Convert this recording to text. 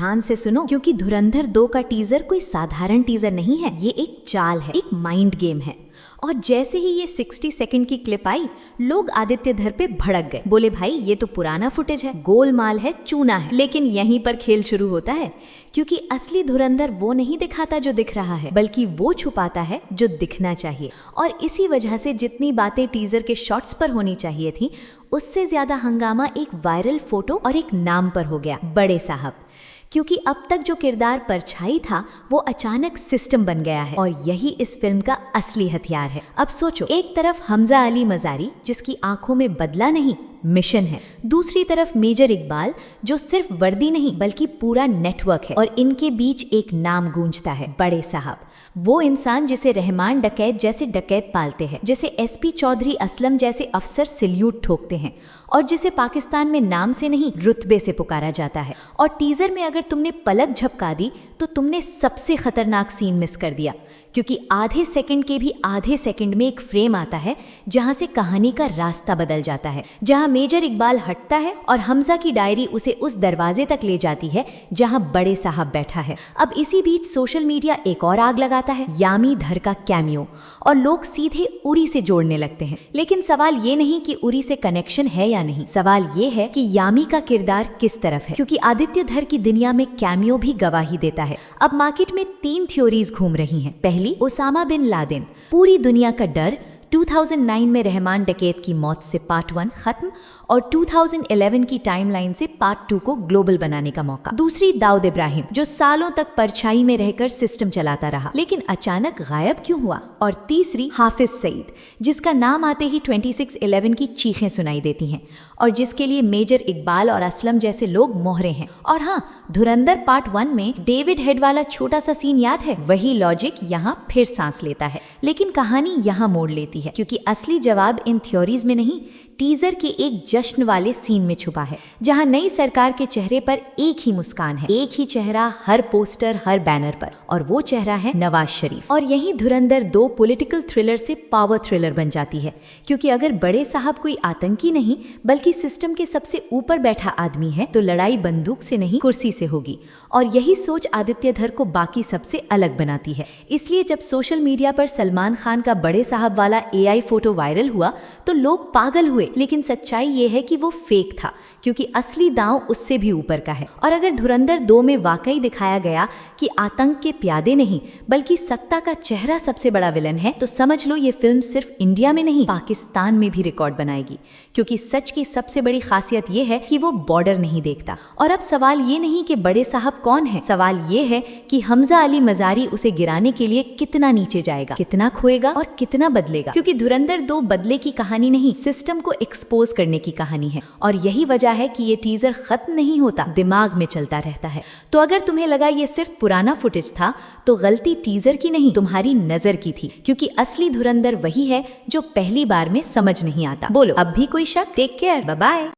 ध्यान से सुनो, क्योंकि धुरंधर 2 का टीजर कोई साधारण टीजर नहीं है, ये एक चाल है, एक माइंड गेम है। और जैसे ही ये 60 सेकंड की क्लिप आई, लोग आदित्य धर पे भड़क गए, बोले भाई ये तो पुराना फुटेज है, गोलमाल है, चूना है। लेकिन यहीं पर खेल शुरू होता है, क्योंकि असली धुरंधर वो नहीं दिखाता जो दिख रहा है, बल्कि वो छुपाता है जो दिखना चाहिए। और इसी वजह से जितनी बातें टीजर के शॉट्स पर होनी चाहिए थी, उससे ज्यादा हंगामा एक वायरल फोटो और एक नाम पर हो गया, बड़े साहब। क्योंकि अब तक जो किरदार परछाई था वो अचानक सिस्टम बन गया है, और यही इस फिल्म का असली हथियार है। अब सोचो, एक तरफ हमजा अली मजारी जिसकी आंखों में बदला नहीं मिशन है, दूसरी तरफ मेजर इकबाल जो सिर्फ वर्दी नहीं बल्कि पूरा नेटवर्क है, और इनके बीच एक नाम गूंजता है, बड़े साहब। वो इंसान जिसे रहमान डकैत जैसे डकैत पालते हैं, जिसे एसपी चौधरी असलम जैसे अफसर सल्यूट ठोकते हैं, और जिसे पाकिस्तान में नाम से नहीं रुतबे से पुकारा जाता है। और टीजर में अगर तुमने पलक झपका दी तो तुमने सबसे खतरनाक सीन मिस कर दिया, क्योंकि आधे सेकंड के भी आधे सेकंड में एक फ्रेम आता है जहां से कहानी का रास्ता बदल जाता है, जहां मेजर इकबाल हटता है और हमजा की डायरी उसे उस दरवाजे तक ले जाती है जहां बड़े साहब बैठा है। अब इसी बीच सोशल मीडिया एक और आग लगाता है, यामी धर का कैमियो, और लोग सीधे उरी से जोड़ने लगते हैं। लेकिन सवाल ये नहीं कि उरी से कनेक्शन है या नहीं, सवाल ये है कि यामी का किरदार किस तरफ है, क्योंकि आदित्य धर की दुनिया में कैमियो भी गवाही देता है। अब मार्केट में 3 थ्योरीज घूम रही हैं। पहली, ओसामा बिन लादेन, पूरी दुनिया का डर, 2009 में रहमान डकैत की मौत से पार्ट 1 खत्म और 2011 की टाइमलाइन से पार्ट 2 को ग्लोबल बनाने का मौका। दूसरी, दाऊद इब्राहिम जो सालों तक परछाई में रहकर सिस्टम चलाता रहा लेकिन अचानक गायब क्यों हुआ। और तीसरी, हाफिज सईद जिसका नाम आते ही 26/11 की चीखें सुनाई देती हैं और जिसके लिए मेजर इकबाल और असलम जैसे लोग मोहरे हैं। और हाँ, धुरंधर पार्ट 1 में डेविड हेड वाला छोटा सा सीन याद है, वही लॉजिक यहाँ फिर सांस लेता है, लेकिन कहानी यहाँ मोड़ लेती है, क्योंकि असली जवाब इन थ्योरीज में नहीं, टीजर के एक जश्न वाले सीन में छुपा है, जहां नई सरकार के चेहरे पर एक ही मुस्कान है, एक ही चेहरा हर पोस्टर हर बैनर पर, और वो चेहरा है नवाज शरीफ। और यही धुरंधर 2 पॉलिटिकल थ्रिलर से पावर थ्रिलर बन जाती है, क्योंकि अगर बड़े साहब कोई आतंकी नहीं बल्कि सिस्टम के सबसे ऊपर बैठा आदमी है तो लड़ाई बंदूक से नहीं कुर्सी से होगी। और यही सोच आदित्य धर को बाकी सबसे अलग बनाती है। इसलिए जब सोशल मीडिया पर सलमान खान का बड़े साहब वाला AI फोटो वायरल हुआ तो लोग पागल हुए, लेकिन सच्चाई ये है कि वो फेक था, क्योंकि असली दांव उससे भी ऊपर का है। और अगर धुरंधर 2 में वाकई दिखाया गया कि आतंक के प्यादे नहीं बल्कि सत्ता का चेहरा सबसे बड़ा विलन है, तो समझ लो ये फिल्म सिर्फ इंडिया में नहीं पाकिस्तान में भी रिकॉर्ड बनाएगी, क्योंकि सच की सबसे बड़ी खासियत ये है कि वो बॉर्डर नहीं देखता। और अब सवाल ये नहीं कि बड़े साहब कौन है, सवाल ये है कि हमजा अली मजारी उसे गिराने के लिए कितना नीचे जाएगा, कितना खोएगा और कितना बदलेगा। क्योंकि धुरंधर 2 बदले की कहानी नहीं, सिस्टम को एक्सपोज करने की कहानी है। और यही वजह है कि ये टीजर खत्म नहीं होता, दिमाग में चलता रहता है। तो अगर तुम्हें लगा ये सिर्फ पुराना फुटेज था तो गलती टीजर की नहीं, तुम्हारी नजर की थी, क्योंकि असली धुरंधर वही है जो पहली बार में समझ नहीं आता। बोलो, अब भी कोई शक? Take care, bye bye.